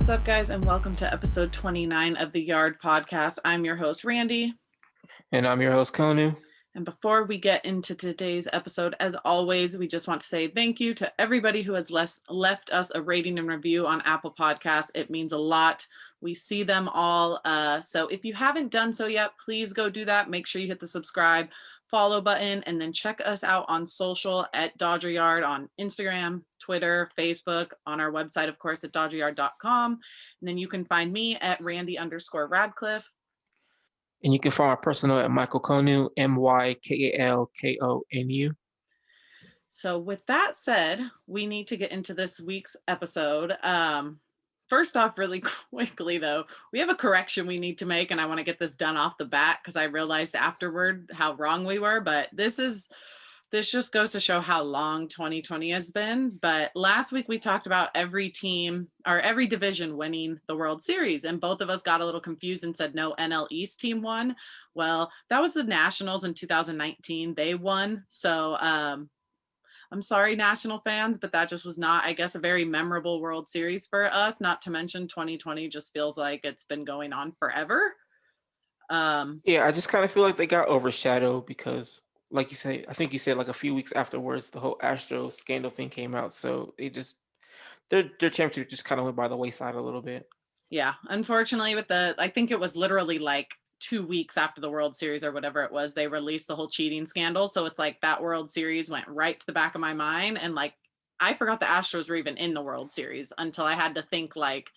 What's up, guys, and welcome to episode 29 of the Yard Podcast. I'm your host, Randy. And I'm your host, Konu. And before we get into today's episode, as always, we just want to say thank you to everybody who has left us a rating and review on Apple Podcasts. It means a lot. We see them all. So if you haven't done so yet, please go do that. Make sure you hit the subscribe, follow button, and then check us out on social at Dodger Yard on Instagram, Twitter, Facebook, on our website, of course, at dodgeryard.com. And then you can find me at Randy_Radcliffe. And you can find my personal at Michael Konu, MYKALKONU. So with that said, we need to get into this week's episode. First off, really quickly, though, we have a correction we need to make, and I want to get this done off the bat because I realized afterward how wrong we were. But this just goes to show how long 2020 has been. But last week we talked about every team or every division winning the World Series, and both of us got a little confused and said no NL East team won. Well, that was the Nationals in 2019. They won. So I'm sorry, National fans, but that just was not, I guess, a very memorable World Series for us. Not to mention 2020 just feels like it's been going on forever. Yeah, I just kind of feel like they got overshadowed because, like you say, I think you said like a few weeks afterwards, the whole Astros scandal thing came out. So it just, their championship just kind of went by the wayside a little bit. Yeah, unfortunately, I think it was literally like 2 weeks after the World Series or whatever it was, they released the whole cheating scandal. So it's like that World Series went right to the back of my mind. And like, I forgot the Astros were even in the World Series until I had to think like,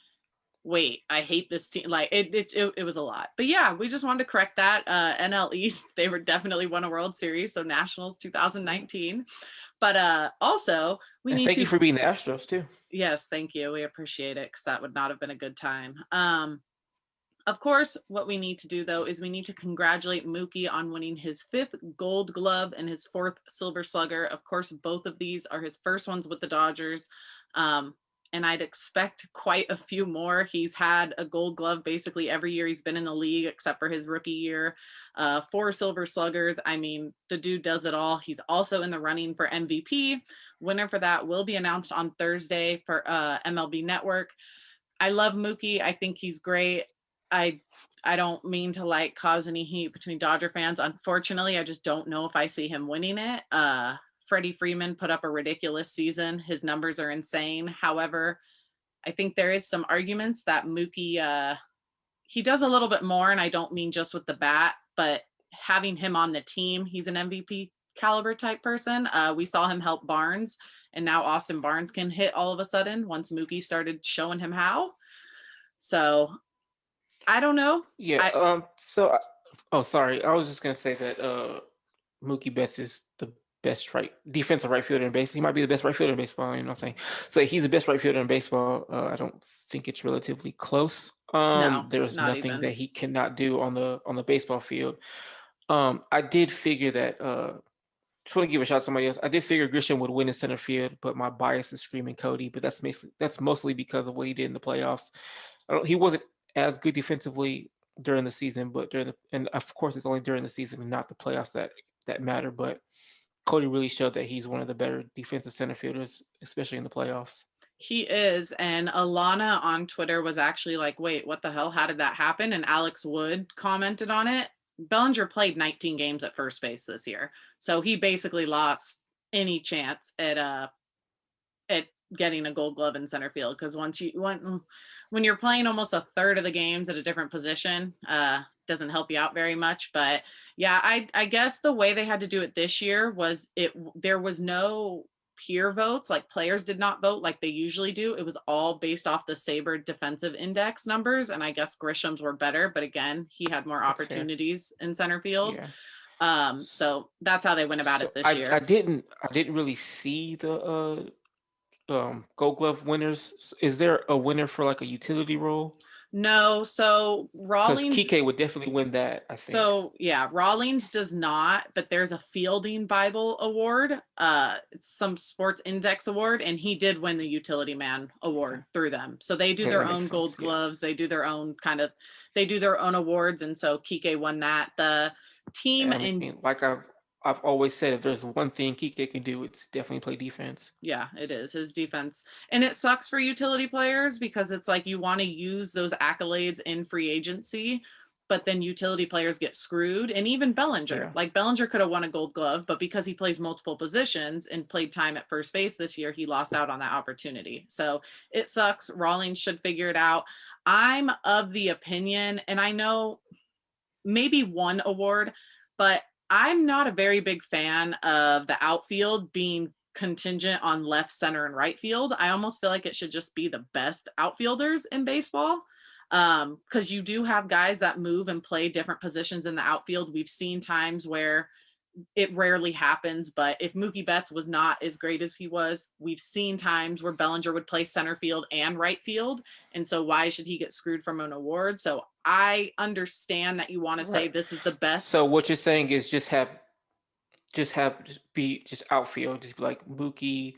wait, I hate this team. Like it was a lot, but yeah, we just wanted to correct that. NL East, they were definitely won a World Series. So Nationals 2019, but also Thank you for being the Astros too. Yes, thank you. We appreciate it because that would not have been a good time. Of course, what we need to do, though, is we need to congratulate Mookie on winning his 5th Gold Glove and his 4th Silver Slugger. Of course, both of these are his first ones with the Dodgers, and I'd expect quite a few more. He's had a Gold Glove basically every year he's been in the league, except for his rookie year. 4 Silver Sluggers. I mean, the dude does it all. He's also in the running for MVP. Winner for that will be announced on Thursday for MLB Network. I love Mookie. I think he's great. I don't mean to like cause any heat between Dodger fans. Unfortunately, I just don't know if I see him winning it. Freddie Freeman put up a ridiculous season. His numbers are insane. However, I think there is some arguments that Mookie, he does a little bit more, and I don't mean just with the bat, but having him on the team, he's an MVP caliber type person. We saw him help Barnes, and now Austin Barnes can hit all of a sudden once Mookie started showing him how. So I don't know. Yeah. Sorry. I was just gonna say that Mookie Betts is the best defensive right fielder in baseball. He might be the best right fielder in baseball. You know what I'm saying? So he's the best right fielder in baseball. I don't think it's relatively close. No, there's nothing even that he cannot do on the baseball field. I did figure that. Just want to give a shout out to somebody else. I did figure Grisham would win in center field, but my bias is screaming Cody. But that's mostly because of what he did in the playoffs. He wasn't as good defensively during the season, but and of course it's only during the season and not the playoffs that matter. But Cody really showed that he's one of the better defensive center fielders, especially in the playoffs. He is. And Alana on Twitter was actually like, wait, what the hell? How did that happen? And Alex Wood commented on it. Bellinger played 19 games at first base this year. So he basically lost any chance at getting a Gold Glove in center field. Because when you're playing almost a third of the games at a different position, doesn't help you out very much. But yeah, I guess the way they had to do it this year was there was no peer votes. Like players did not vote like they usually do. It was all based off the Sabre defensive index numbers. And I guess Grisham's were better, but again, he had more opportunities in center field. Yeah. So that's how they went about it this year. I didn't really see the Gold Glove winners. Is there a winner for like a utility role? No, so Rawlings. Kike would definitely win that, I think. So yeah, Rawlings does not, but there's a Fielding Bible award. It's some sports index award, and he did win the Utility Man award through them. So they do their own Gold Gloves. They do their own they do their own awards, and so Kike won that. The team like I've I've always said if there's one thing Kike can do, it's definitely play defense. Yeah, it is his defense. And it sucks for utility players because it's like you want to use those accolades in free agency, but then utility players get screwed. And even Bellinger, Yeah. like Bellinger could have won a gold glove, but because he plays multiple positions and played time at first base this year, he lost out on that opportunity. So it sucks. Rawlings should figure it out. I'm of the opinion, and I know maybe one award, but I'm not a very big fan of the outfield being contingent on left, center, and right field. I almost feel like it should just be the best outfielders in baseball. Because you do have guys that move and play different positions in the outfield. We've seen times where it rarely happens, but if Mookie Betts was not as great as he was, we've seen times where Bellinger would play center field and right field. And so why should he get screwed from an award? So I understand that you want to say Right. this is the best. So what you're saying is just be just outfield, just be like Mookie,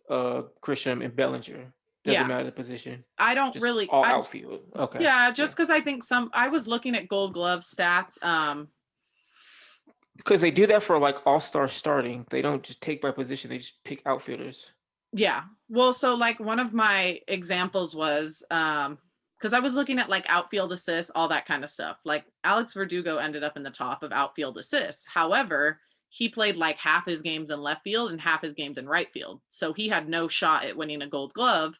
Grisham, and Bellinger. Doesn't Yeah, matter the position. I don't Just really, all outfield. Okay. yeah, Yeah. just because I think I was looking at gold glove stats. Because they do that for like all-star starting. They don't just take by position, they just pick outfielders. Yeah. Well, so like one of my examples was because I was looking at like outfield assists, all that kind of stuff. Like Alex Verdugo ended up in the top of outfield assists. However, he played like half his games in left field and half his games in right field. So he had no shot at winning a gold glove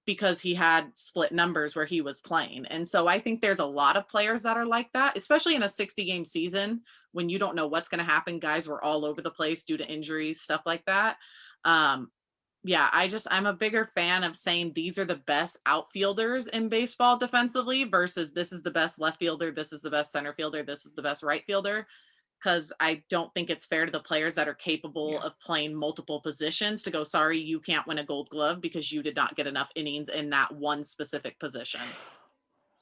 because he had split numbers where he was playing. And so I think there's a lot of players that are like that, especially in a 60 game season when you don't know what's going to happen. Guys were all over the place due to injuries, stuff like that. Um, yeah, I'm a bigger fan of saying these are the best outfielders in baseball defensively versus this is the best left fielder, this is the best center fielder, this is the best right fielder. Because I don't think it's fair to the players that are capable of playing multiple positions to go, sorry, you can't win a gold glove because you did not get enough innings in that one specific position.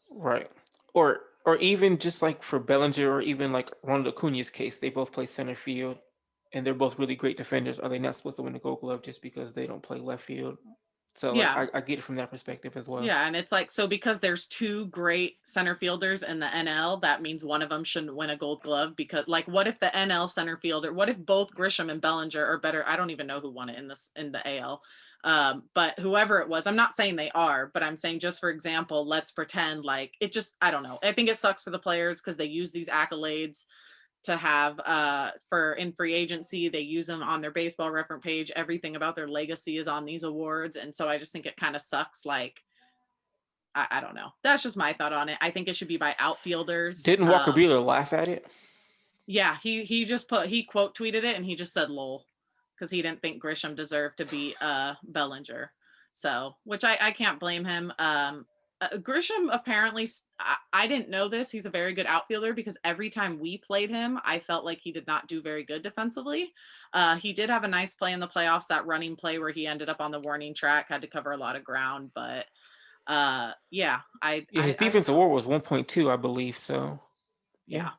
Right. Or even just like for Bellinger or even like Ronald Acuna's case, they both play center field and they're both really great defenders. Are they not supposed to win the gold glove just because they don't play left field? So like Yeah. I get it from that perspective as well. Yeah, and it's like, so because there's two great center fielders in the NL, that means one of them shouldn't win a gold glove because like what if the NL center fielder, what if both Grisham and Bellinger are better? I don't even know who won it in the AL. But whoever it was, I'm not saying they are, but I'm saying just for example, let's pretend like it just, I don't know. I think it sucks for the players because they use these accolades to have for in free agency. They use them on their baseball reference page. Everything about their legacy is on these awards. And so I just think it kind of sucks. Like, I don't know. That's just my thought on it. I think it should be by outfielders. Didn't Walker Buehler laugh at it? Yeah, he just he quote tweeted it and he just said lol because he didn't think Grisham deserved to be Bellinger. So, which I can't blame him. Grisham apparently, I didn't know this. He's a very good outfielder because every time we played him, I felt like he did not do very good defensively. He did have a nice play in the playoffs, that running play where he ended up on the warning track, had to cover a lot of ground, but yeah, His defense award was 1.2, I believe. So yeah.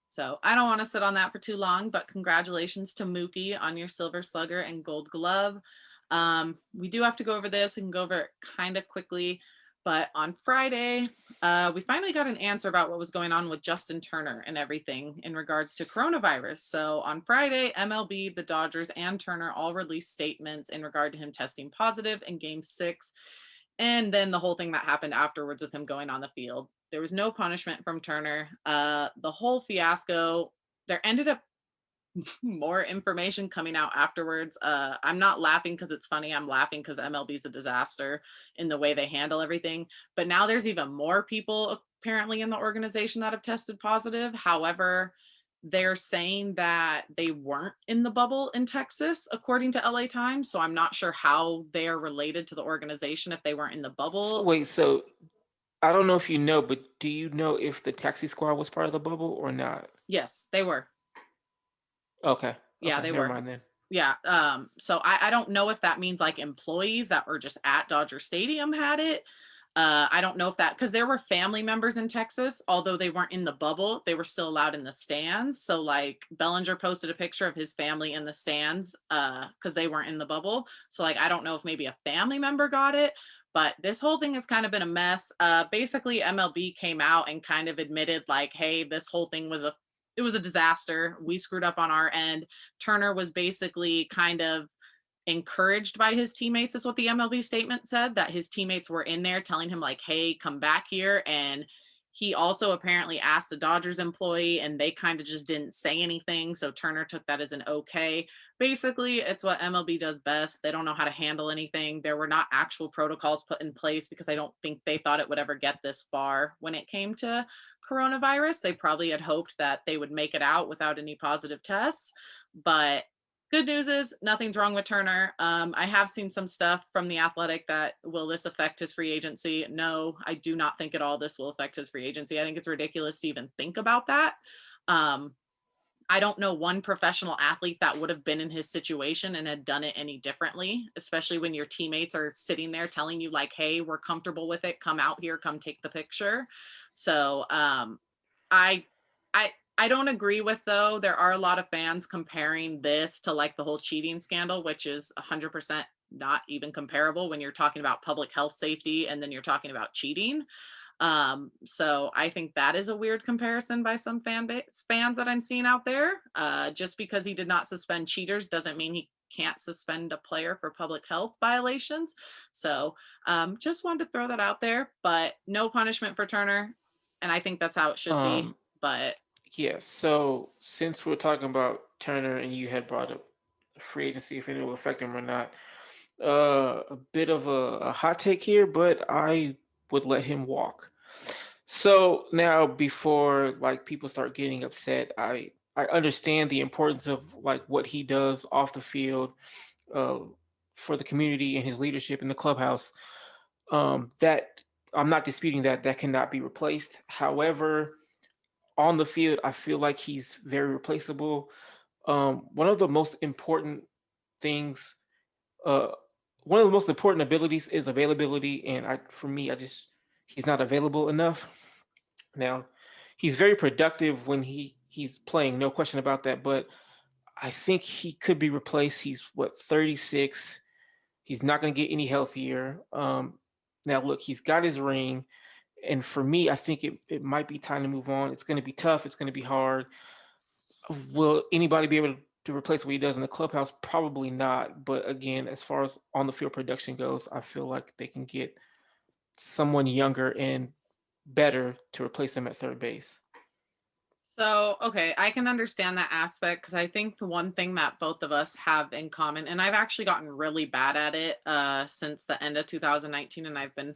So I don't want to sit on that for too long, but congratulations to Mookie on your Silver Slugger and Gold Glove. We do have to go over this. We can go over it kind of quickly, but on Friday, we finally got an answer about what was going on with Justin Turner and everything in regards to coronavirus. So on Friday, MLB, the Dodgers, and Turner all released statements in regard to him testing positive in Game 6. And then the whole thing that happened afterwards with him going on the field. There was no punishment from Turner. The whole fiasco, there ended up more information coming out afterwards. I'm not laughing because it's funny. I'm laughing because MLB's a disaster in the way they handle everything. But now there's even more people apparently in the organization that have tested positive. However, they're saying that they weren't in the bubble in Texas, according to LA Times. So I'm not sure how they're related to the organization if they weren't in the bubble. So wait, so I don't know if you know, but do you know if the taxi squad was part of the bubble or not? Yes, they were. Okay. Yeah, Okay, they never were. mind then. Yeah. So I don't know if that means like employees that were just at Dodger Stadium had it. I don't know if that, because there were family members in Texas, although they weren't in the bubble, they were still allowed in the stands. So like Bellinger posted a picture of his family in the stands because they weren't in the bubble. So like I don't know if maybe a family member got it, but this whole thing has kind of been a mess. Basically, MLB came out and kind of admitted like, hey, this whole thing was a it was a disaster. We screwed up on our end. Turner was basically kind of encouraged by his teammates, is what the MLB statement said, that his teammates were in there telling him like, hey, come back here. And he also apparently asked a Dodgers employee and they kind of just didn't say anything. So Turner took that as an okay. Basically, it's what MLB does best. They don't know how to handle anything. There were not actual protocols put in place because I don't think they thought it would ever get this far when it came to coronavirus. They probably had hoped that they would make it out without any positive tests. But good news is nothing's wrong with Turner. I have seen some stuff from The Athletic that will this affect his free agency? No, I do not think at all this will affect his free agency. I think it's ridiculous to even think about that. I don't know one professional athlete that would have been in his situation and had done it any differently, especially when your teammates are sitting there telling you like, hey, we're comfortable with it. Come out here, come take the picture. So I don't agree with, though, there are a lot of fans comparing this to like the whole cheating scandal, which is 100% not even comparable when you're talking about public health safety and then you're talking about cheating. So I think that is a weird comparison by some fans that I'm seeing out there. Just because he did not suspend cheaters doesn't mean he can't suspend a player for public health violations. So just wanted to throw that out there, but no punishment for Turner. And I think that's how it should be. But yeah, so since we're talking about Turner and you had brought up free agency, if it will affect him or not, a bit of a hot take here, but I would let him walk. So now, before like people start getting upset, I understand the importance of like what he does off the field, uh, for the community and his leadership in the clubhouse. That I'm not disputing that that cannot be replaced. However, on the field, I feel like he's very replaceable. One of the most important things, uh, one of the most important abilities is availability, and for me, he's not available enough. Now, he's very productive when he's playing, no question about that. But I think he could be replaced. He's what, 36. He's not going to get any healthier. Now, look, he's got his ring. And for me, I think it might be time to move on. It's going to be tough. It's going to be hard. Will anybody be able to replace what he does in the clubhouse? Probably not. But again, as far as on the field production goes, I feel like they can get someone younger and better to replace him at third base. so, okay, I can understand that aspect because I think the one thing that both of us have in common, and I've actually gotten really bad at it since the end of 2019, and I've been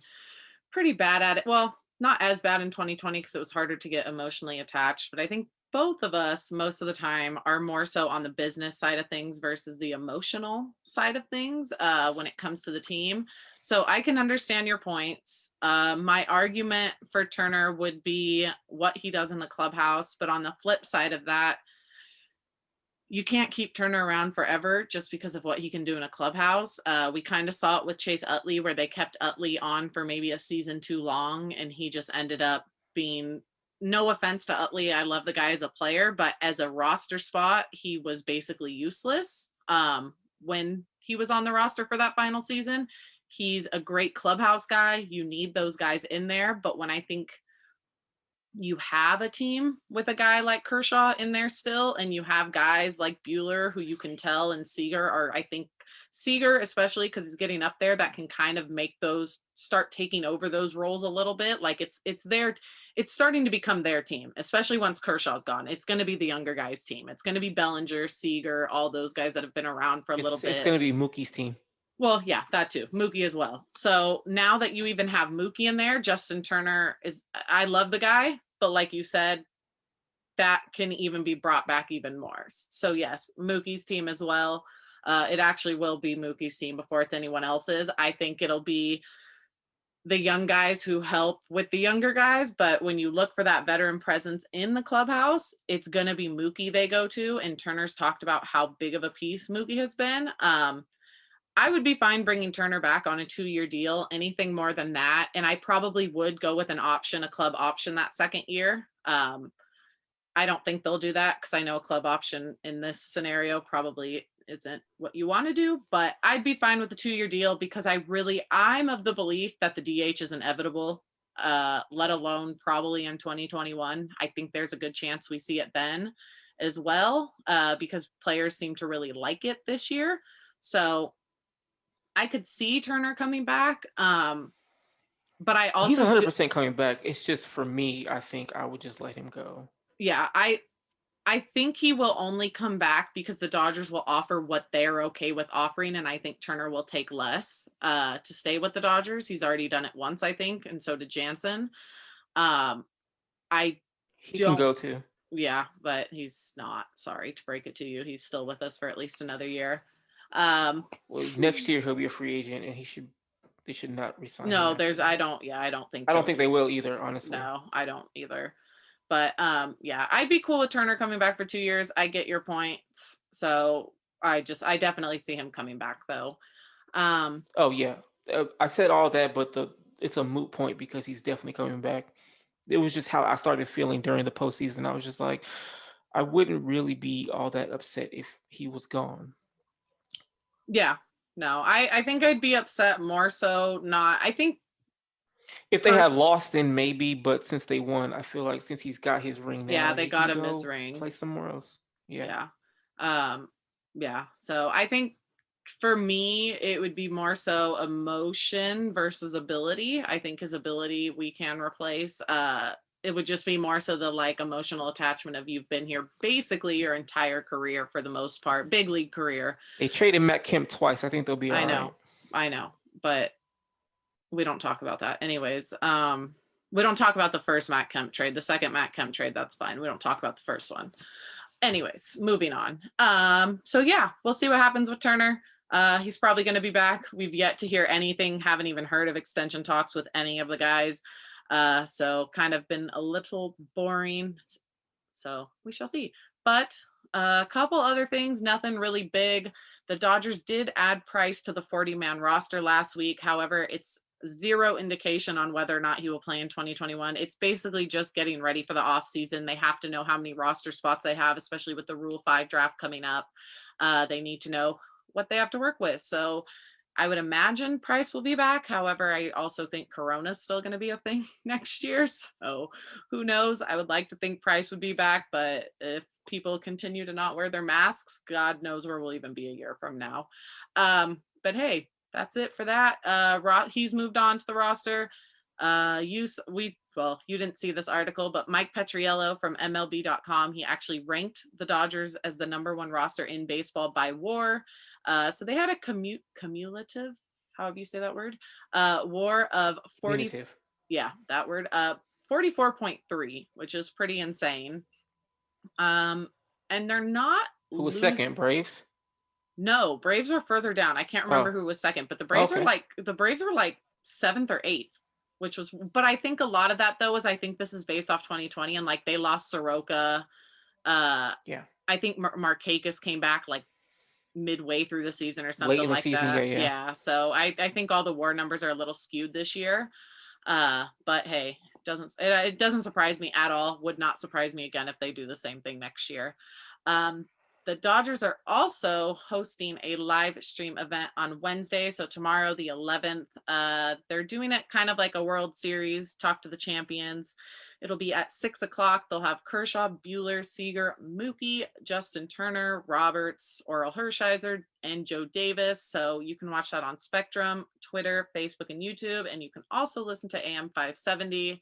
pretty bad at it. Well, not as bad in 2020 because it was harder to get emotionally attached, but I think both of us most of the time are more so on the business side of things versus the emotional side of things when it comes to the team. So I can understand your points. My argument for Turner would be what he does in the clubhouse, but on the flip side of that, you can't keep Turner around forever just because of what he can do in a clubhouse. We kind of saw it with Chase Utley, where they kept Utley on for maybe a season too long, and he just ended up being, no offense to Utley, I love the guy as a player, but as a roster spot, he was basically useless when he was on the roster for that final season. He's a great clubhouse guy. You need those guys in there. But when I think you have a team with a guy like Kershaw in there still, and you have guys like Buehler who you can tell, and Seager, or I think Seager, especially because he's getting up there, that can kind of make those start taking over those roles a little bit. Like it's starting to become their team, especially once Kershaw's gone. It's going to be the younger guys' team. It's going to be Bellinger, Seager, all those guys that have been around for a little bit. It's going to be Mookie's team. Well, yeah, that too. Mookie as well. So now that you even have Mookie in there, Justin Turner I love the guy, but like you said, that can even be brought back even more. So yes, Mookie's team as well. It actually will be Mookie's team before it's anyone else's. I think it'll be the young guys who help with the younger guys, but when you look for that veteran presence in the clubhouse, it's going to be Mookie they go to, and Turner's talked about how big of a piece Mookie has been. I would be fine bringing Turner back on a 2-year deal. Anything more than that, and I probably would go with an option, a club option that second year. I don't think they'll do that because I know a club option in this scenario probably isn't what you want to do, but I'd be fine with the 2-year deal because I'm of the belief that the DH is inevitable. let alone probably in 2021. I think there's a good chance we see it then as well, because players seem to really like it this year. So I could see Turner coming back. But I He's also, 100% coming back. It's just for me, I think I would just let him go. yeah, I think he will only come back because the Dodgers will offer what they're okay with offering, and I think Turner will take less to stay with the Dodgers. He's already done it once, I think, and so did Jansen. Um, I He can don't, go too. yeah, but he's not. Sorry to break it to you. He's still with us for at least another year. Well, next year he'll be a free agent, and they should not resign him No, after I that. don't, yeah, I don't think I don't he'll, think they will either, honestly. no, I don't either. But yeah, I'd be cool with Turner coming back for 2 years. I get your points. So I definitely see him coming back though. Um, Oh yeah, I said all that, but it's a moot point because he's definitely coming back. It was just how I started feeling during the postseason. I was just like, I wouldn't really be all that upset if he was gone. yeah, no, I think I'd be upset more so not. I think If they had first, lost, then maybe, but since they won, I feel like since he's got his ring yeah, now, they he got can him his go ring. play somewhere else. Yeah. Yeah. Um, yeah. So I think for me, it would be more so emotion versus ability. I think his ability we can replace. It would just be more so the like emotional attachment of you've been here basically your entire career for the most part, big league career. They traded Matt Kemp twice. I think they'll be all I right. know, I know, but we don't talk about that. Anyways, we don't talk about the first Matt Kemp trade. The second Matt Kemp trade, that's fine. We don't talk about the first one. Anyways, moving on. So yeah, we'll see what happens with Turner. He's probably going to be back. We've yet to hear anything, haven't even heard of extension talks with any of the guys. So kind of been a little boring. So we shall see. But a couple other things, nothing really big. The Dodgers did add Price to the 40-man roster last week. However, it's zero indication on whether or not he will play in 2021. It's basically just getting ready for the offseason. They have to know how many roster spots they have, especially with the Rule 5 draft coming up. They need to know what they have to work with. So I would imagine Price will be back. However, I also think Corona is still going to be a thing next year. So who knows? I would like to think Price would be back, but if people continue to not wear their masks, God knows where we'll even be a year from now. But hey, that's it for that. He's moved on to the roster. You didn't see this article, but Mike Petriello from MLB.com, he actually ranked the Dodgers as the #1 roster in baseball by WAR. So they had a cumulative, however you say that word, WAR of 40. Punitive. Yeah, that word. 44.3, which is pretty insane. And they're not Who was second? Braves? No, Braves are further down. I can't remember Oh, who was second, but the Braves are okay. like 7th or 8th, but I think a lot of that though is I think this is based off 2020 and like they lost Soroka. Yeah. I think Markakis came back like midway through the season or Late something in the like season. Yeah, that. yeah. Yeah. So I think all the WAR numbers are a little skewed this year. But hey, it doesn't surprise me at all. Would not surprise me again if they do the same thing next year. The Dodgers are also hosting a live stream event on Wednesday. So tomorrow, the 11th, they're doing it kind of like a World Series, Talk to the Champions. It'll be at 6 o'clock. They'll have Kershaw, Buehler, Seager, Mookie, Justin Turner, Roberts, Oral Hershiser, and Joe Davis. So you can watch that on Spectrum, Twitter, Facebook, and YouTube. And you can also listen to AM 570.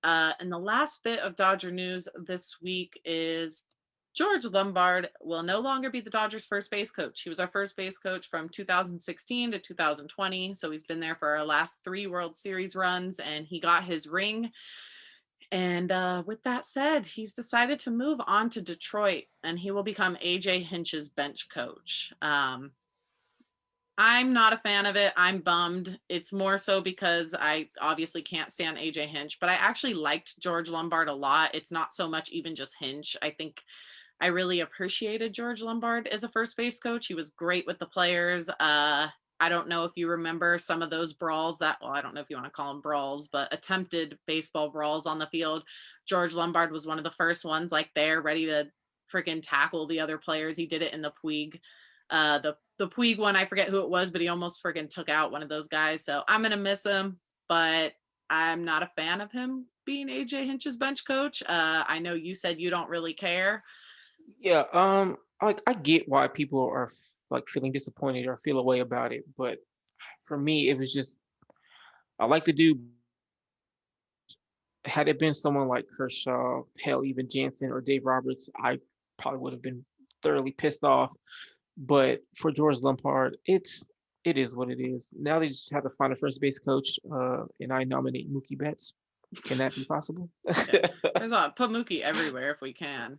And the last bit of Dodger news this week is George Lombard will no longer be the Dodgers' first base coach. He was our first base coach from 2016 to 2020. So he's been there for our last 3 World Series runs, and he got his ring. And with that said, he's decided to move on to Detroit, and he will become AJ Hinch's bench coach. I'm not a fan of it. I'm bummed. It's more so because I obviously can't stand AJ Hinch, but I actually liked George Lombard a lot. It's not so much even just Hinch. I think I really appreciated George Lombard as a first base coach. He was great with the players. I don't know if you remember some of those brawls I don't know if you want to call them brawls, but attempted baseball brawls on the field. George Lombard was one of the first ones like there ready to freaking tackle the other players. He did it in the Puig. The Puig one, I forget who it was, but he almost freaking took out one of those guys. So I'm going to miss him, but I'm not a fan of him being AJ Hinch's bench coach. I know you said you don't really care. Yeah, I get why people are like feeling disappointed or feel a way about it, but for me, it was just I like the dude. Had it been someone like Kershaw, hell, even Jansen or Dave Roberts, I probably would have been thoroughly pissed off. But for George Lombard, it is what it is. Now they just have to find a first base coach, and I nominate Mookie Betts. Can that be possible? Yeah. There's a put Mookie everywhere if we can.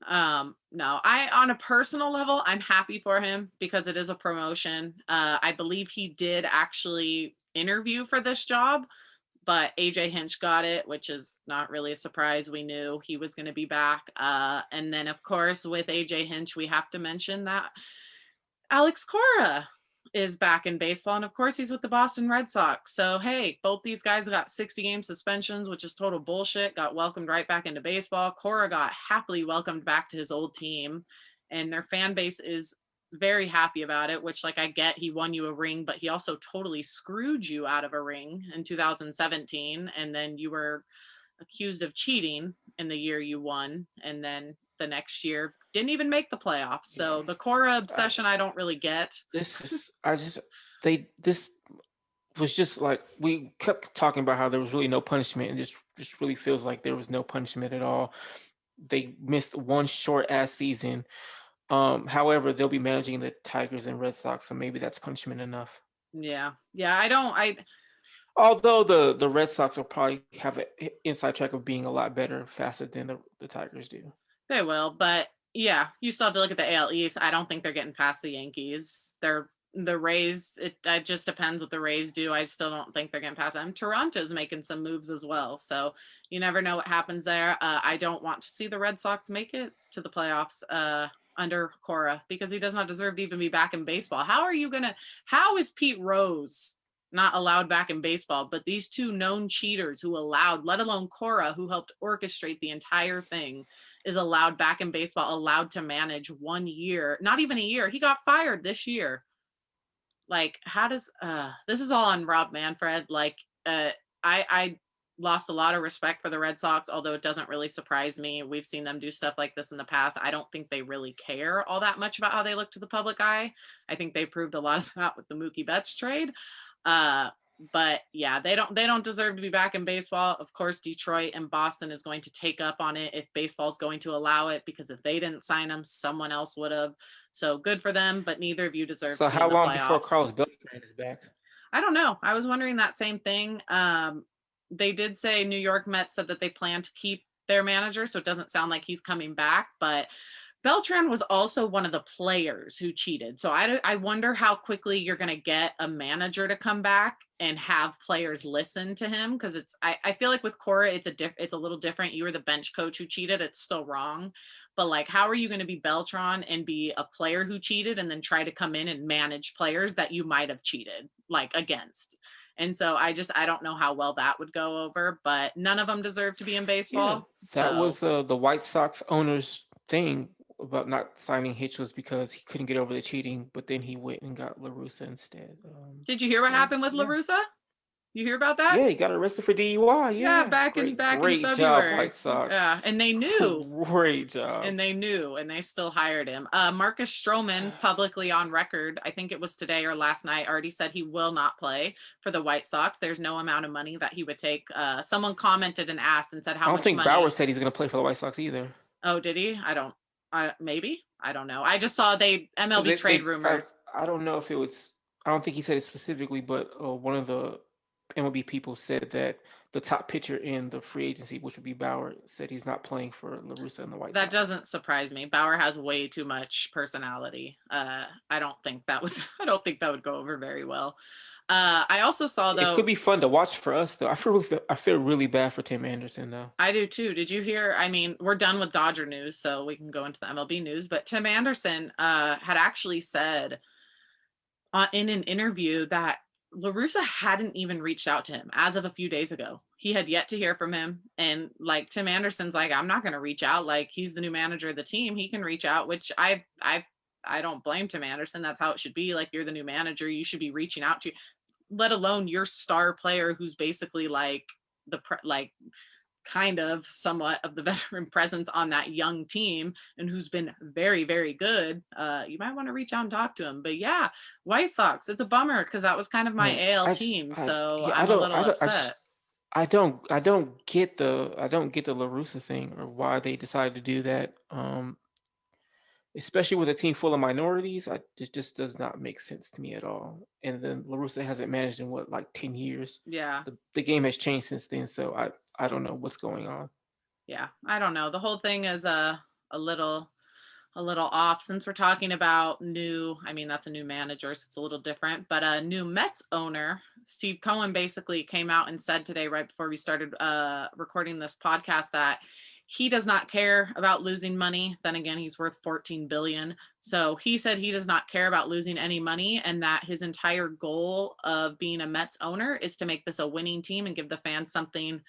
No, on a personal level, I'm happy for him because it is a promotion. I believe he did actually interview for this job, but AJ Hinch got it, which is not really a surprise. We knew he was going to be back. And then, of course, with AJ Hinch, we have to mention that Alex Cora is back in baseball. And of course, he's with the Boston Red Sox. So, hey, both these guys got 60-game suspensions, which is total bullshit, got welcomed right back into baseball. Cora got happily welcomed back to his old team, and their fan base is very happy about it, which, like, I get he won you a ring, but he also totally screwed you out of a ring in 2017. And then you were accused of cheating in the year you won. And then the next year didn't even make the playoffs. So the Cora obsession, I don't really get. This is I just this was just like we kept talking about how there was really no punishment, and just really feels like there was no punishment at all. They missed one short ass season. However, they'll be managing the Tigers and Red Sox, so maybe that's punishment enough. Yeah. I Although the Red Sox will probably have an inside track of being a lot better, faster than the Tigers do. They will, but yeah, you still have to look at the AL East. I don't think they're getting past the Yankees. The Rays. It just depends what the Rays do. I still don't think they're getting past them. Toronto's making some moves as well, so you never know what happens there. I don't want to see the Red Sox make it to the playoffs under Cora because he does not deserve to even be back in baseball. How is Pete Rose not allowed back in baseball, but these two known cheaters who allowed, let alone Cora, who helped orchestrate the entire thing, is allowed back in baseball, allowed to manage 1 year, not even a year. He got fired this year. Like, how does this is all on Rob Manfred. Like, I lost a lot of respect for the Red Sox, although it doesn't really surprise me. We've seen them do stuff like this in the past. I don't think they really care all that much about how they look to the public eye. I think they proved a lot of that with the Mookie Betts trade. But yeah, they don't deserve to be back in baseball. Of course, Detroit and Boston is going to take up on it if baseball's going to allow it, because if they didn't sign them, someone else would have. So good for them, but neither of you deserve So to be in how the long before playoffs. Carlos Beltran is back? I don't know. I was wondering that same thing. They did say New York Mets said that they plan to keep their manager, so it doesn't sound like he's coming back, but Beltran was also one of the players who cheated. So I wonder how quickly you're going to get a manager to come back and have players listen to him, because I feel like with Cora it's a little different. You were the bench coach who cheated. It's still wrong. But like, how are you going to be Beltran and be a player who cheated and then try to come in and manage players that you might have cheated like against? And so I don't know how well that would go over, but none of them deserve to be in Yeah, baseball. that So was the White Sox owner's thing about not signing Hitch, was because he couldn't get over the cheating, but then he went and got LaRussa instead. did you hear what So happened with yeah, LaRussa? You hear about that? yeah, he got arrested for DUI. Yeah, Yeah, back in great job, February. White Yeah, Sox. and they knew. Great job. And they still hired him. Marcus Stroman, publicly on record, I think it was today or last night, already said he will not play for the White Sox. There's no amount of money that he would take. Someone commented and asked and said I how don't much think Bauer money. said he's going to play for the White Sox either. Oh, did he? Maybe. I don't know. I just saw Because MLB trade rumors. I don't know if it was. I don't think he said it specifically, but one of the MLB people said that the top pitcher in the free agency, which would be Bauer, said he's not playing for LaRussa and the White That Sox. doesn't surprise me. Bauer has way too much personality. I don't think that would I don't think that would go over very well. I also saw, It could though. be fun to watch for us, though. I feel really bad for Tim Anderson, though. I do too. Did you hear? I mean, we're done with Dodger news, so we can go into the MLB news. But Tim Anderson had actually said in an interview that LaRussa hadn't even reached out to him as of a few days ago. He had yet to hear from him. And like, Tim Anderson's like, I'm not going to reach out. Like, he's the new manager of the team. He can reach out, which I don't blame Tim Anderson. That's how it should be. Like, you're the new manager. You should be reaching out to. let alone your star player who's basically like like kind of somewhat of the veteran presence on that young team and who's been very, very good. You might want to reach out and talk to him. But yeah, White Sox, it's a bummer because that was kind of my Man, AL team. So yeah, I'm a little I don't, upset. I don't get the La Russa thing or why they decided to do that. Especially with a team full of minorities, it just does not make sense to me at all. And then La Russa hasn't managed in what, like 10 years. Yeah. The game has changed since then, so I don't know what's going on. Yeah. I don't know. The whole thing is a little off since we're talking about new. I mean, that's a new manager, so it's a little different, but a new Mets owner, Steve Cohen, basically came out and said today, right before we started recording this podcast, that he does not care about losing money. Then again, he's worth 14 billion. So he said he does not care about losing any money, and that his entire goal of being a Mets owner is to make this a winning team and give the fans something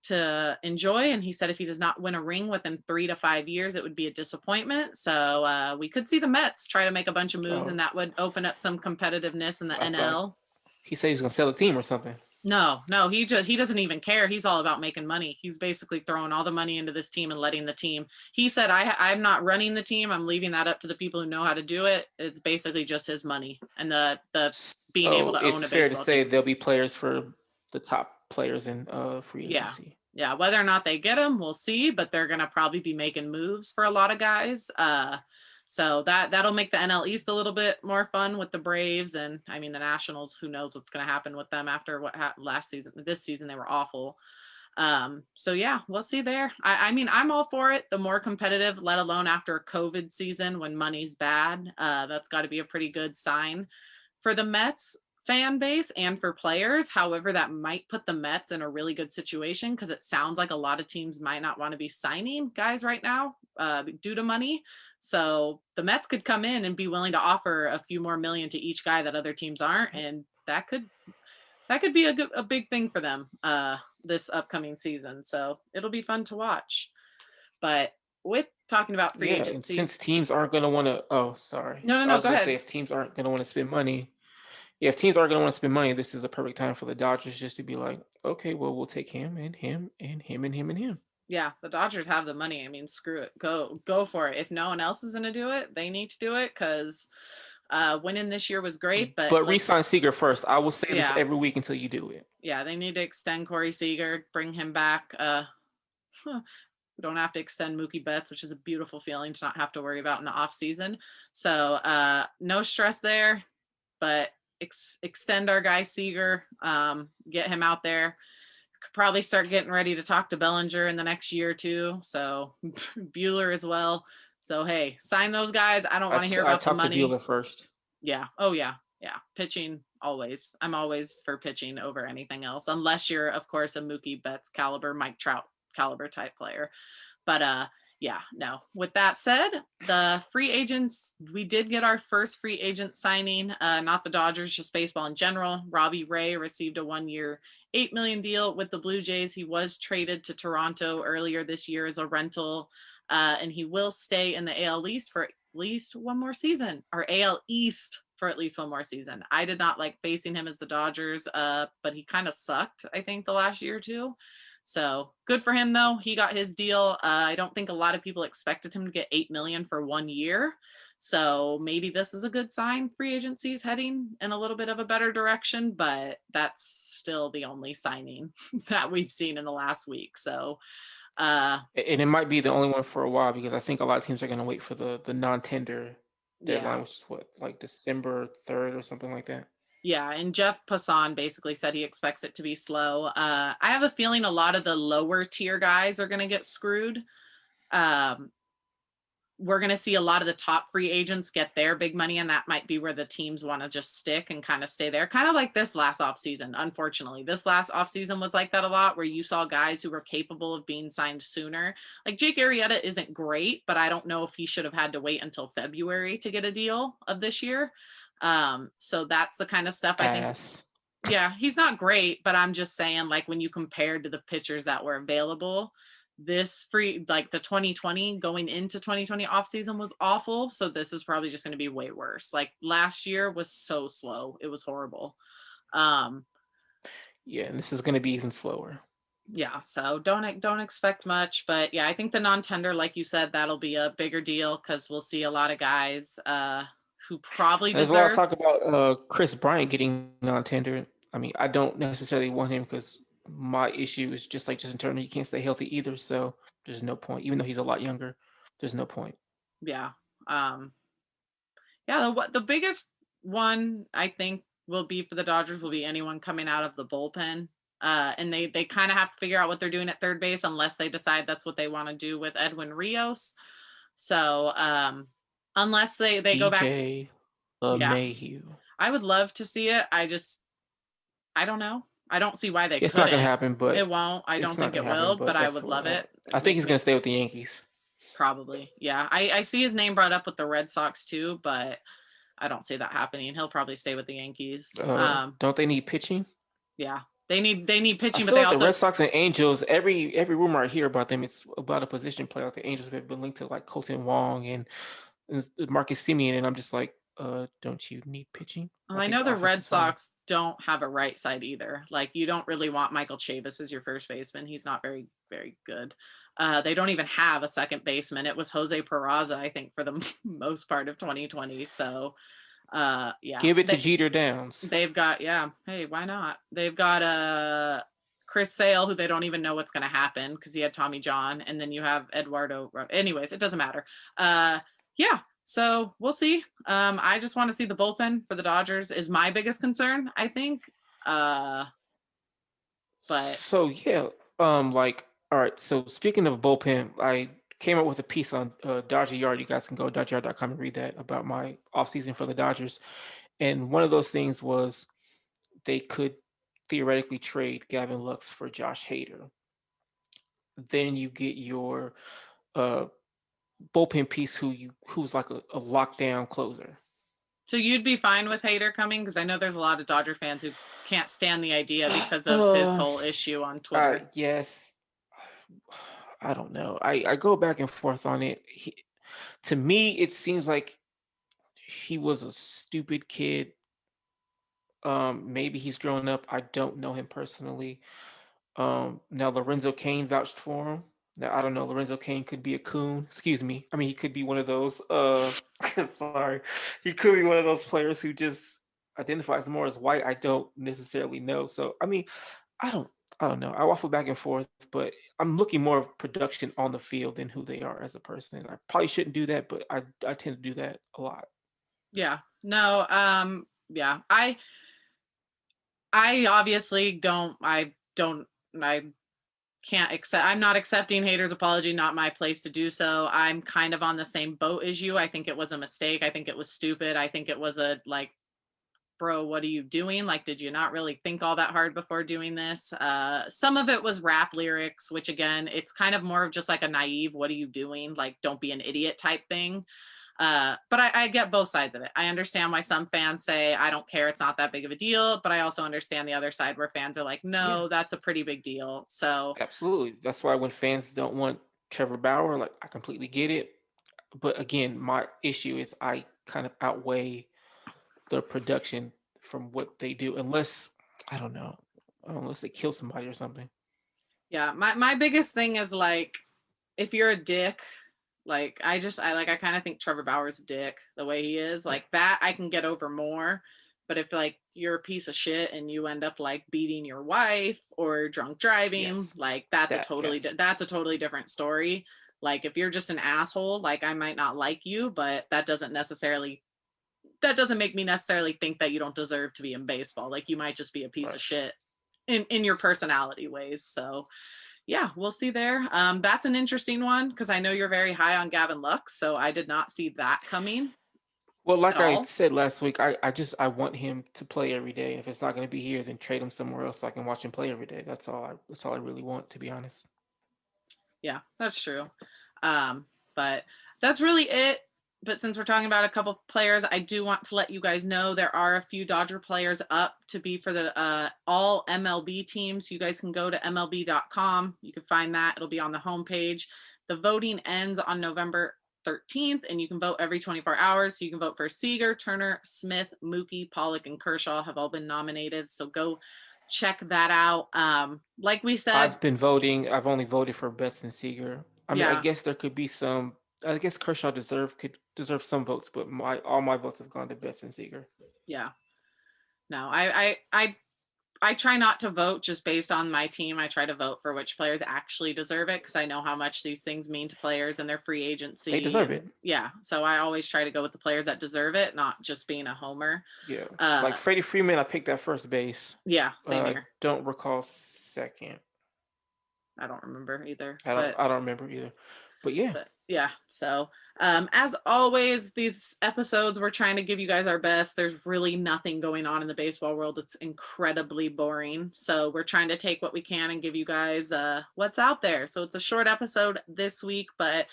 to enjoy. And he said if he does not win a ring within 3 to 5 years, it would be a disappointment. So we could see the Mets try to make a bunch of moves, and Oh, that would open up some competitiveness in the I thought NL. he said he's gonna sell the team or something. No, he doesn't even care. He's all about making money. He's basically throwing all the money into this team and letting the team. He said, I'm not running the team. I'm leaving that up to the people who know how to do it. It's basically just his money and the being able So to own it's a fair to baseball say team. there'll be players for the top players in free Yeah. agency. Yeah. Whether or not they get them, we'll see, but they're going to probably be making moves for a lot of guys. So that'll make the NL East a little bit more fun with the Braves. And I mean, the Nationals, who knows what's going to happen with them after what happened last season. This season, they were awful. So yeah, we'll see there. I mean, I'm all for it. The more competitive, let alone after a COVID season when money's bad, that's got to be a pretty good sign for the Mets fan base and for players. However, that might put the Mets in a really good situation because it sounds like a lot of teams might not want to be signing guys right now due to money. So the Mets could come in and be willing to offer a few more million to each guy that other teams aren't, and that could be a big thing for them this upcoming season. So it'll be fun to watch. But with talking about free Yeah, and since agencies, teams aren't gonna want to, oh, sorry, I no, was go gonna say ahead. if teams aren't gonna want to spend money, yeah, if teams aren't gonna want to spend money, this is a perfect time for the Dodgers just to be like, okay, well, we'll take him and him and him and him and him. Yeah, the Dodgers have the money. I mean, screw it. Go for it. If no one else is going to do it, they need to do it because winning this year was great. But But re-sign Seager first. I will say this yeah, every week until you do it. yeah, they need to extend Corey Seager, bring him back. We don't have to extend Mookie Betts, which is a beautiful feeling to not have to worry about in the off season. So no stress there, but extend our guy Seager, get him out there. Could probably start getting ready to talk to Bellinger in the next year or two. So Bueller as well. So hey, sign those guys. I don't want to hear I about the talked to money. Bueller first. Yeah. Oh yeah. Yeah. Pitching always. I'm always for pitching over anything else, unless you're, of course, a Mookie Betts caliber, Mike Trout caliber type player. But yeah, no. With that said, the free agents, we did get our first free agent signing, not the Dodgers, just baseball in general. Robbie Ray received a 1-year, $8 million deal with the Blue Jays. He was traded to Toronto earlier this year as a rental, and he will stay in the AL East for at least one more season, or AL East for at least one more season. I did not like facing him as the Dodgers, but he kind of sucked, I think, the last year or two. So good for him, though. He got his deal. I don't think a lot of people expected him to get $8 million for 1 year. So maybe this is a good sign. Free agency is heading in a little bit of a better direction, but that's still the only signing that we've seen in the last week. So And it might be the only one for a while because I think a lot of teams are going to wait for the non-tender yeah. deadline, which is what, like December 3rd or something like that. Yeah, and Jeff Passan basically said he expects it to be slow. I have a feeling a lot of the lower tier guys are going to get screwed. We're going to see a lot of the top free agents get their big money, and that might be where the teams want to just stick and kind of stay there. Kind of like this last offseason, unfortunately. This last offseason was like that a lot, where you saw guys who were capable of being signed sooner. Like Jake Arrieta isn't great, but I don't know if he should have had to wait until February to get a deal of this year. So that's the kind of stuff I think. Yeah, he's not great, but I'm just saying, like, when you compare to the pitchers that were available, this free, like the 2020 going into 2020 offseason was awful. So this is probably just going to be way worse. Like last year was so slow. It was horrible. Yeah, and this is going to be even slower. Yeah, so don't expect much, but yeah, I think the non-tender, like you said, that'll be a bigger deal because we'll see a lot of guys who probably There's a lot of deserve. talk about Chris Bryant getting non-tender. I mean, I don't necessarily want him because my issue is just like Justin Turner. He can't stay healthy either, so there's no point. Even though he's a lot younger, there's no point. Yeah. Um yeah, the biggest one I think will be for the Dodgers will be anyone coming out of the bullpen. And they kind of have to figure out what they're doing at third base unless they decide that's what they want to do with Edwin Rios. So unless they go back, DJ yeah, Mayhew. I would love to see it. I don't know. I don't see why they It's not gonna couldn't. happen, but It won't. I don't it's not think gonna it happen. will, but But I that's would what love it. I think he's gonna stay with the Yankees. Probably. Yeah. I see his name brought up with the Red Sox too, but I don't see that happening. He'll probably stay with the Yankees. Don't they need pitching? Yeah. They need I pitching, but feel they like the also Red Sox and Angels, every rumor I hear about them is about a position player. Like the Angels have been linked to like Colton Wong and Marcus Simeon, and I'm just like, don't you need pitching? well, I Like know the offensive Red lineman. Sox don't have a right side either. Like you don't really want Michael Chavis as your first baseman. He's not very, very good. They don't even have a second baseman. It was Jose Peraza, I think, for the most part of 2020. So yeah. Give it to Jeter Downs. They've got, yeah, hey, why not? They've got Chris Sale, who they don't even know what's going to happen because he had Tommy John, and then you have Eduardo. Anyways, it doesn't matter. Yeah, so we'll see. I just want to see the bullpen for the Dodgers is my biggest concern, I think. But So yeah, like all right. So speaking of bullpen, I came up with a piece on Dodger Yard. You guys can go to dodgeryard.com and read that about my offseason for the Dodgers. And one of those things was they could theoretically trade Gavin Lux for Josh Hader. Then you get your uh, bullpen piece who's like a lockdown closer. so you'd be fine with Hader coming because I know there's a lot of Dodger fans who can't stand the idea because of his Uh, whole issue on Twitter. yes. I don't know. I go back and forth on it. To me, it seems like he was a stupid kid. Maybe he's grown up. I don't know him personally. Now Lorenzo Kane vouched for him. Now I don't know. Lorenzo Kane could be a coon. Excuse me. I mean, he could be one of those. Sorry, he could be one of those players who just identifies more as white. I don't necessarily know. So I mean, I don't. I don't know. I waffle back and forth, but I'm looking more of production on the field than who they are as a person. I probably shouldn't do that, but I tend to do that a lot. Yeah. No. Yeah. I obviously don't. I can't accept. I'm not accepting Hader's apology. Not my place to do so. I'm kind of on the same boat as you. I think it was a mistake. I think it was stupid. I think it was a like, bro, what are you doing? Like, did you not really think all that hard before doing this? Some of it was rap lyrics, which again, it's kind of more of just like a naive, what are you doing? Like, don't be an idiot type thing. But I get both sides of it. I understand why some fans say, I don't care, it's not that big of a deal. But I also understand the other side where fans are like, Yeah, no, that's a pretty big deal. So, absolutely. That's why when fans don't want Trevor Bauer, like I completely get it. But again, my issue is I kind of outweigh the production from what they do, unless I don't know, unless they kill somebody or something. yeah, my biggest thing is like, if you're a dick, like I kind of think Trevor Bauer's a dick the way he is. Yeah. Like that I can get over more. But if like you're a piece of shit and you end up like beating your wife or drunk driving, Yes. like that's a That. totally Yes. that's a totally different story. Like if you're just an asshole, like I might not like you, but that doesn't make me necessarily think that you don't deserve to be in baseball. Like you might just be a piece Right. of shit in your personality ways. So yeah, we'll see there. That's an interesting one because I know you're very high on Gavin Lux, so I did not see that coming Well, at like I all. said last week, I want him to play every day. If it's not going to be here, then trade him somewhere else so I can watch him play every day. That's all I really want, to be honest. Yeah, that's true. Um, but that's really it. But since we're talking about a couple players, I do want to let you guys know there are a few Dodger players up to be for the all MLB teams. You guys can go to MLB.com. You can find that. It'll be on the homepage. The voting ends on November 13th, and you can vote every 24 hours. So you can vote for Seager, Turner, Smith, Mookie, Pollock, and Kershaw have all been nominated. So go check that out. Like we said, I've been voting. I've only voted for Betts and Seager. I mean, I yeah, guess there could be some. I guess Kershaw could deserve some votes, but all my votes have gone to Betts and Seager. yeah. No, I try not to vote just based on my team. I try to vote for which players actually deserve it because I know how much these things mean to players and their free They agency. deserve And it. yeah, so I always try to go with the players that deserve it, not just being a homer. Yeah, like Freddie Freeman, I picked at first base. Yeah, same here. Don't recall second. I don't remember either. I don't remember either. But yeah. But yeah, so as always, these episodes we're trying to give you guys our best. There's really nothing going on in the baseball world. It's incredibly boring. So we're trying to take what we can and give you guys what's out there. So it's a short episode this week, but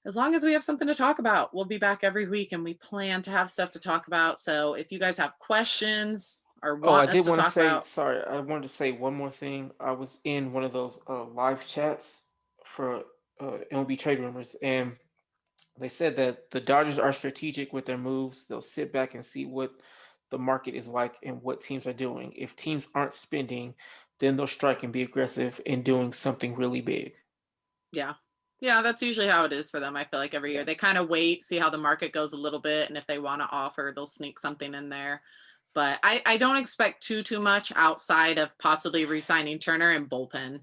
as long as we have something to talk about, we'll be back every week, and we plan to have stuff to talk about. So if you guys have questions or want us to talk about, sorry, I wanted to say one more thing. I was in one of those live chats for MLB trade rumors, and they said that the Dodgers are strategic with their moves. They'll sit back and see what the market is like and what teams are doing. If teams aren't spending, then they'll strike and be aggressive in doing something really big. yeah. Yeah, that's usually how it is for them. I feel like every year they kind of wait, see how the market goes a little bit, and if they want to offer, they'll sneak something in there. But I don't expect too much outside of possibly re-signing Turner and bullpen.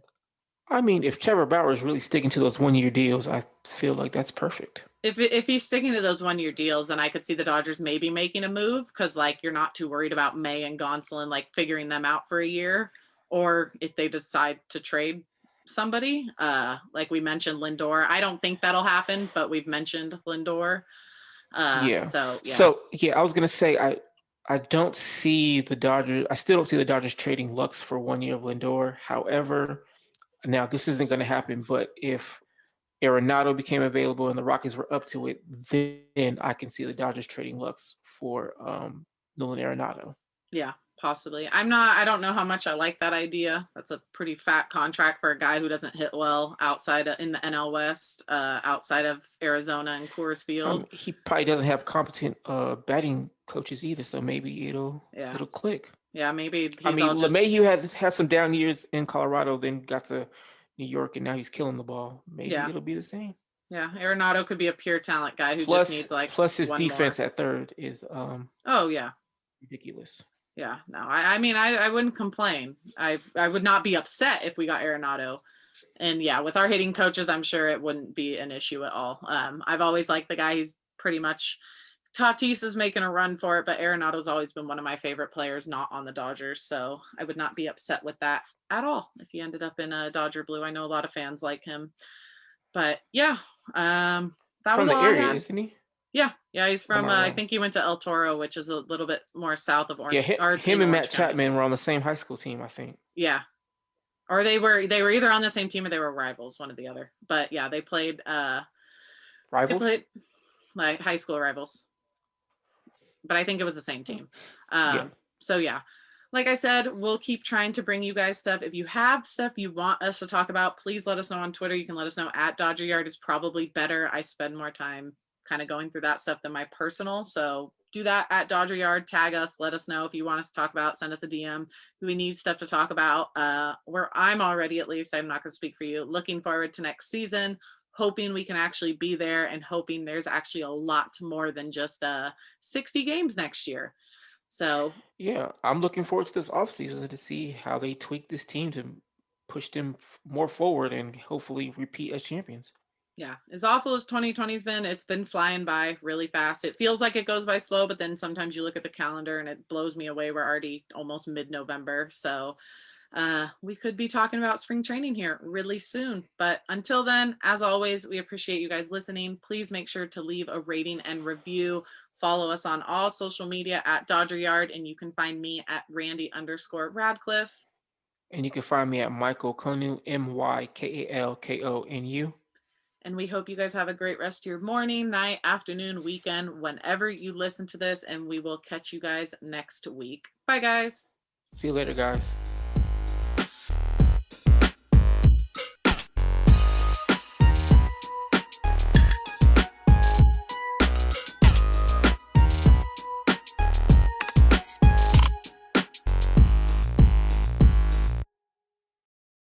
I mean, if Trevor Bauer is really sticking to those 1-year deals, I feel like that's perfect. If he's sticking to those 1-year deals, then I could see the Dodgers maybe making a move because like you're not too worried about May and Gonsolin like figuring them out for a year, or if they decide to trade somebody, like we mentioned Lindor. I don't think that'll happen, but we've mentioned Lindor. Yeah. So yeah. So yeah, I was gonna say I don't see the Dodgers. I still don't see the Dodgers trading Lux for 1 year of Lindor. However, now this isn't going to happen. But if Arenado became available and the Rockies were up to it, then I can see the Dodgers trading Lux for Nolan Arenado. Yeah, possibly. I don't know how much I like that idea. That's a pretty fat contract for a guy who doesn't hit well outside in the NL West, outside of Arizona and Coors Field. He probably doesn't have competent batting coaches either, so maybe it'll click. Yeah, maybe LeMahieu had some down years in Colorado, then got to New York, and now he's killing the ball. Maybe it'll be the same. Yeah, Arenado could be a pure talent guy who just needs like plus his defense at third is ridiculous. Yeah, no, I mean I wouldn't complain. I would not be upset if we got Arenado. And yeah, with our hitting coaches, I'm sure it wouldn't be an issue at all. I've always liked the guy. He's pretty much Tatis is making a run for it, but Arenado's always been one of my favorite players not on the Dodgers. So I would not be upset with that at all if he ended up in a Dodger blue. I know a lot of fans like him. But yeah, that from was the all area, isn't he? Yeah, he's from. I think he went to El Toro, which is a little bit more south of Orange. Yeah, him and Matt Chapman were on the same high school team, I think. Yeah, or they were either on the same team or they were rivals, one or the other. But yeah, they played. Rivals. They played like high school rivals, but I think it was the same team. So yeah. Like I said, we'll keep trying to bring you guys stuff. If you have stuff you want us to talk about, please let us know on Twitter. You can let us know at Dodger Yard is probably better. I spend more time kind of going through that stuff than my personal. So do that at Dodger Yard, tag us, let us know if you want us to talk about, send us a DM. We need stuff to talk about. Where I'm already, at least, I'm not going to speak for you, looking forward to next season, hoping we can actually be there and hoping there's actually a lot more than just 60 games next year. So yeah, I'm looking forward to this offseason to see how they tweak this team to push them more forward and hopefully repeat as champions. Yeah, as awful as 2020's been, it's been flying by really fast. It feels like it goes by slow, but then sometimes you look at the calendar and it blows me away. We're already almost mid-November. So we could be talking about spring training here really soon. But until then, as always, we appreciate you guys listening. Please make sure to leave a rating and review. Follow us on all social media at Dodger Yard, and you can find me at Randy_Radcliffe. And you can find me at Michael Konu, MYKALKONU. And we hope you guys have a great rest of your morning, night, afternoon, weekend, whenever you listen to this. And we will catch you guys next week. Bye, guys. See you later, guys.